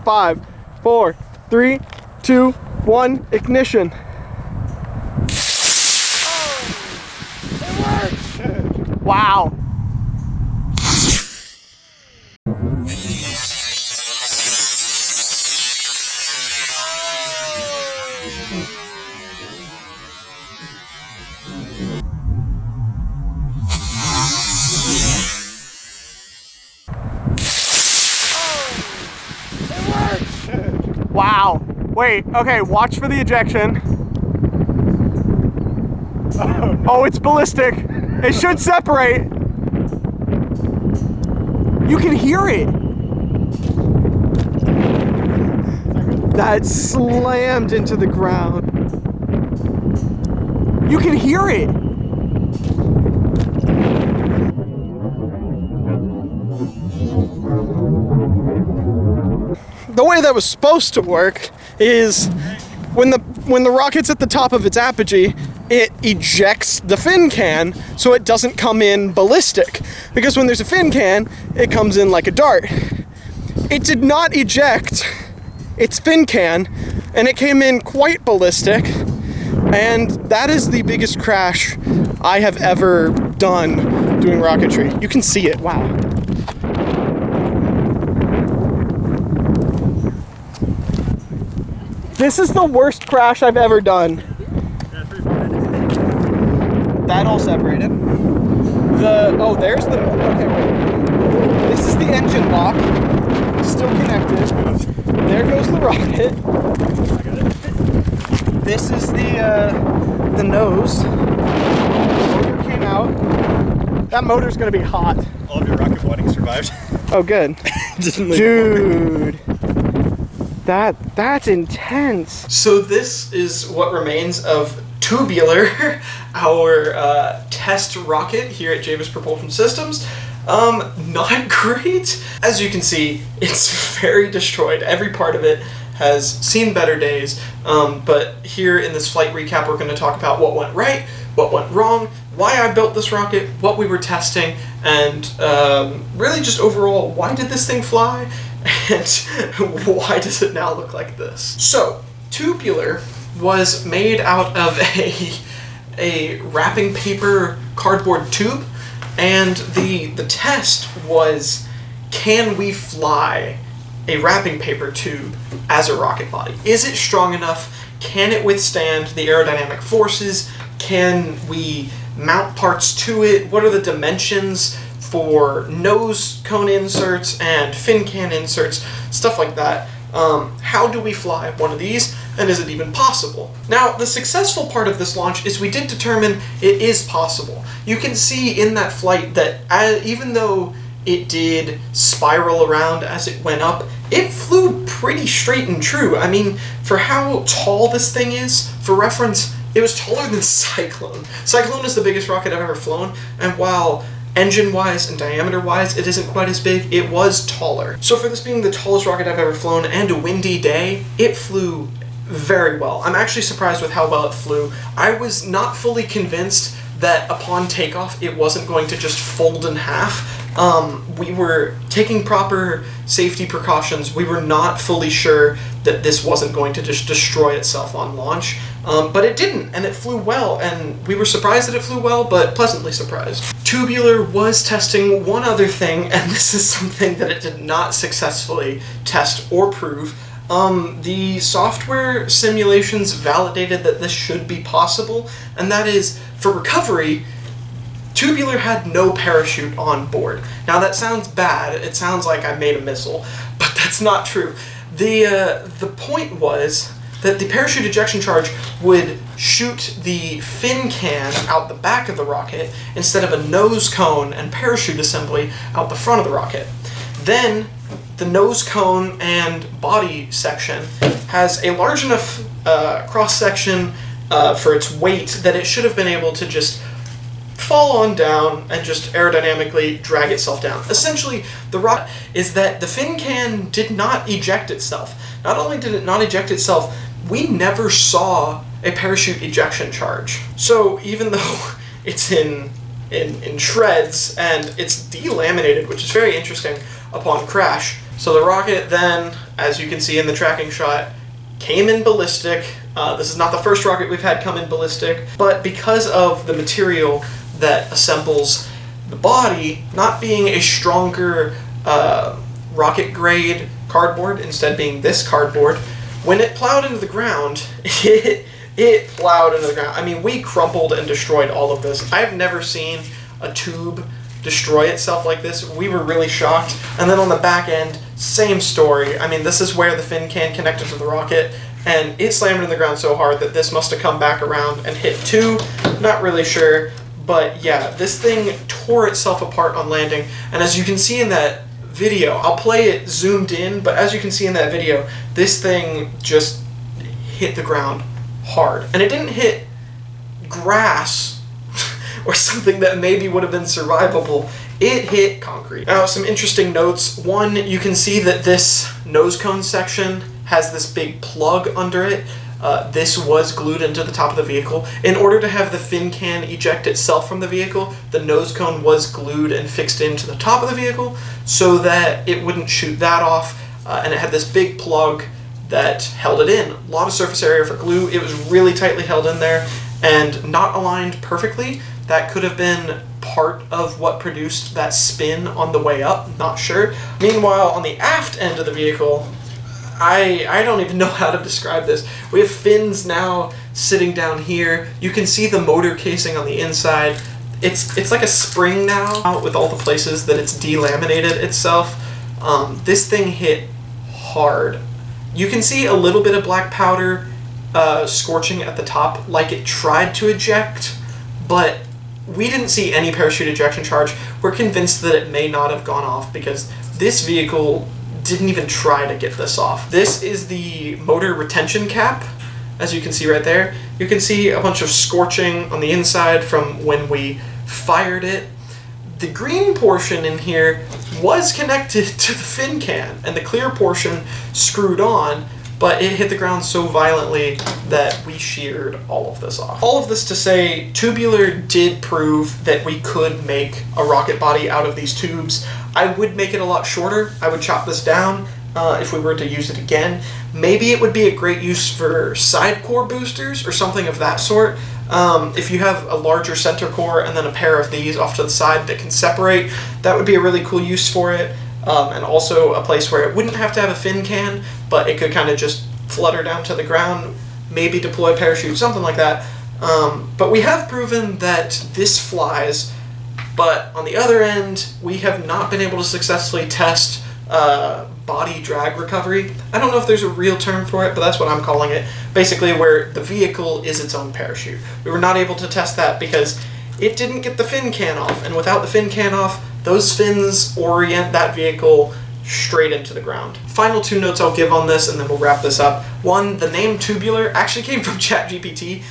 5, 4, 3, 2, 1, ignition. Oh, it worked! Wow. Wow. Wait, okay, watch for the ejection. Oh, no. Oh, it's ballistic. It should separate. You can hear it. That slammed into the ground. You can hear it. The way that was supposed to work is when the rocket's at the top of its apogee, it ejects the fin can so it doesn't come in ballistic. Because when there's a fin can, it comes in like a dart. It did not eject its fin can, and it came in quite ballistic, and that is the biggest crash I have ever done doing rocketry. You can see it, wow. This is the worst crash I've ever done. That all separated. There's the, okay, wait. This is the engine lock, still connected. There goes the rocket. This is the nose. Motor came out. That motor's gonna be hot. All of your rocket wadding survived. Oh, good. Dude. That's intense. So this is what remains of Tubular, our test rocket here at Javis Propulsion Systems. Not great. As you can see, it's very destroyed. Every part of it has seen better days. But here in this flight recap, we're going to talk about what went right, what went wrong, why I built this rocket, what we were testing, and really just overall, why did this thing fly? And why does it now look like this? So, Tubular was made out of a wrapping paper cardboard tube, and the test was, can we fly a wrapping paper tube as a rocket body? Is it strong enough? Can it withstand the aerodynamic forces? Can we mount parts to it? What are the dimensions for nose cone inserts and fin can inserts, stuff like that. How do we fly one of these, and is it even possible? Now, the successful part of this launch is we did determine it is possible. You can see in that flight that even though it did spiral around as it went up, it flew pretty straight and true. I mean, for how tall this thing is, for reference, it was taller than Cyclone. Cyclone is the biggest rocket I've ever flown, and while engine-wise and diameter-wise, it isn't quite as big, it was taller. So for this being the tallest rocket I've ever flown and a windy day, it flew very well. I'm actually surprised with how well it flew. I was not fully convinced that upon takeoff it wasn't going to just fold in half. We were taking proper safety precautions. We were not fully sure that this wasn't going to just destroy itself on launch, but it didn't, and it flew well, and we were surprised that it flew well, but pleasantly surprised. Tubular was testing one other thing, and this is something that it did not successfully test or prove. The software simulations validated that this should be possible, and that is, for recovery, Tubular had no parachute on board. Now that sounds bad, it sounds like I made a missile, but that's not true. The point was that the parachute ejection charge would shoot the fin can out the back of the rocket instead of a nose cone and parachute assembly out the front of the rocket. Then the nose cone and body section has a large enough cross-section for its weight that it should have been able to just fall on down and just aerodynamically drag itself down. Essentially, the rocket is that the fin can did not eject itself. Not only did it not eject itself, we never saw a parachute ejection charge. So even though it's in shreds and it's delaminated, which is very interesting upon crash, So the rocket then, as you can see in the tracking shot, came in ballistic. This is not the first rocket we've had come in ballistic, but because of the material that assembles the body, not being a stronger rocket grade cardboard, instead being this cardboard, when it plowed into the ground, it plowed into the ground. I mean, we crumpled and destroyed all of this. I've never seen a tube destroy itself like this. We were really shocked. And then on the back end, same story. I mean, this is where the fin can connected to the rocket, and it slammed in the ground so hard that this must have come back around and hit too. Not really sure, but yeah, this thing tore itself apart on landing. And as you can see in that video, I'll play it zoomed in, but as you can see in that video, this thing just hit the ground hard. And it didn't hit grass or something that maybe would have been survivable. It hit concrete. Now, some interesting notes. One, you can see that this nose cone section has this big plug under it. This was glued into the top of the vehicle. In order to have the fin can eject itself from the vehicle, the nose cone was glued and fixed into the top of the vehicle so that it wouldn't shoot that off, and it had this big plug that held it in. A lot of surface area for glue. It was really tightly held in there and not aligned perfectly. That could have been part of what produced that spin on the way up, not sure. Meanwhile, on the aft end of the vehicle, I don't even know how to describe this. We have fins now sitting down here. You can see the motor casing on the inside. It's like a spring now with all the places that it's delaminated itself. This thing hit hard. You can see a little bit of black powder scorching at the top like it tried to eject, but we didn't see any parachute ejection charge. We're convinced that it may not have gone off because this vehicle didn't even try to get this off. This is the motor retention cap, as you can see right there. You can see a bunch of scorching on the inside from when we fired it. The green portion in here was connected to the fin can, and the clear portion screwed on, but it hit the ground so violently that we sheared all of this off. All of this to say, Tubular did prove that we could make a rocket body out of these tubes. I would make it a lot shorter. I would chop this down if we were to use it again. Maybe it would be a great use for side core boosters or something of that sort. If you have a larger center core and then a pair of these off to the side that can separate, that would be a really cool use for it. And also a place where it wouldn't have to have a fin can, but it could kind of just flutter down to the ground, maybe deploy a parachute, something like that. But we have proven that this flies, but on the other end, we have not been able to successfully test body drag recovery. I don't know if there's a real term for it, but that's what I'm calling it. Basically where the vehicle is its own parachute. We were not able to test that because it didn't get the fin can off, and without the fin can off, those fins orient that vehicle straight into the ground. Final two notes I'll give on this, and then we'll wrap this up. One, the name Tubular actually came from ChatGPT.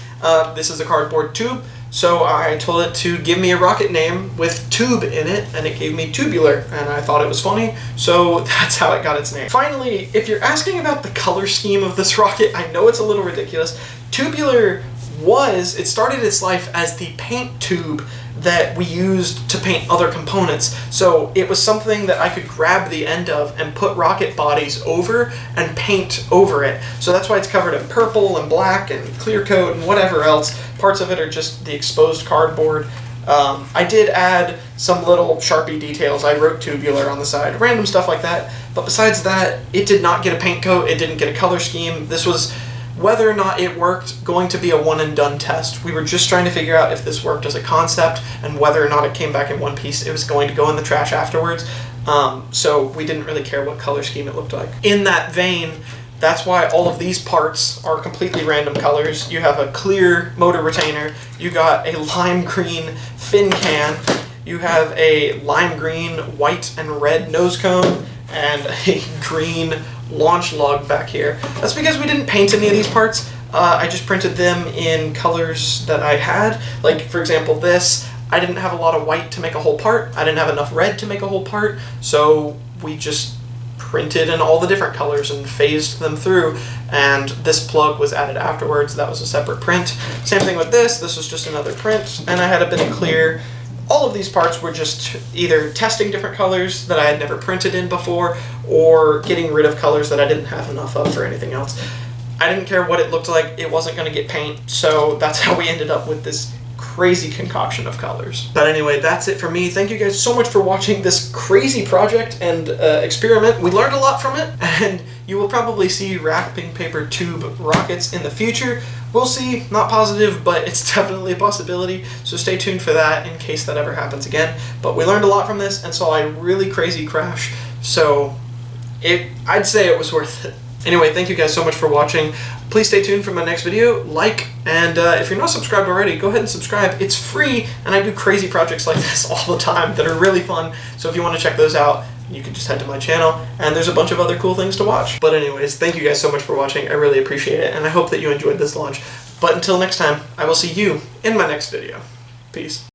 This is a cardboard tube, so I told it to give me a rocket name with tube in it, and it gave me Tubular, and I thought it was funny, so that's how it got its name. Finally, if you're asking about the color scheme of this rocket, I know it's a little ridiculous. Tubular it started its life as the paint tube that we used to paint other components. So it was something that I could grab the end of and put rocket bodies over and paint over it. So that's why it's covered in purple and black and clear coat and whatever else. Parts of it are just the exposed cardboard. I did add some little Sharpie details. I wrote Tubular on the side, random stuff like that. But besides that, it did not get a paint coat. It didn't get a color scheme. This was, whether or not it worked, going to be a one and done test. We were just trying to figure out if this worked as a concept and whether or not it came back in one piece. It was going to go in the trash afterwards. So we didn't really care what color scheme it looked like. In that vein, that's why all of these parts are completely random colors. You have a clear motor retainer, you got a lime green fin can, you have a lime green, white, and red nose cone, and a green launch lug back here. That's because we didn't paint any of these parts. I just printed them in colors that I had. Like, for example, this, I didn't have a lot of white to make a whole part. I didn't have enough red to make a whole part, so we just printed in all the different colors and phased them through, and this plug was added afterwards. That was a separate print. Same thing with this. This was just another print, and I had a bit of clear all of these parts were just either testing different colors that I had never printed in before, or getting rid of colors that I didn't have enough of for anything else. I didn't care what it looked like, it wasn't going to get paint, so that's how we ended up with this crazy concoction of colors. But anyway, that's it for me. Thank you guys so much for watching this crazy project and experiment. We learned a lot from it, and you will probably see wrapping paper tube rockets in the future. We'll see, not positive, but it's definitely a possibility, so stay tuned for that in case that ever happens again. But we learned a lot from this and saw a really crazy crash, so I'd say it was worth it. Anyway, thank you guys so much for watching. Please stay tuned for my next video, and if you're not subscribed already, go ahead and subscribe. It's free, and I do crazy projects like this all the time that are really fun, so if you want to check those out, you can just head to my channel, and there's a bunch of other cool things to watch. But anyways, thank you guys so much for watching. I really appreciate it, and I hope that you enjoyed this launch. But until next time, I will see you in my next video. Peace.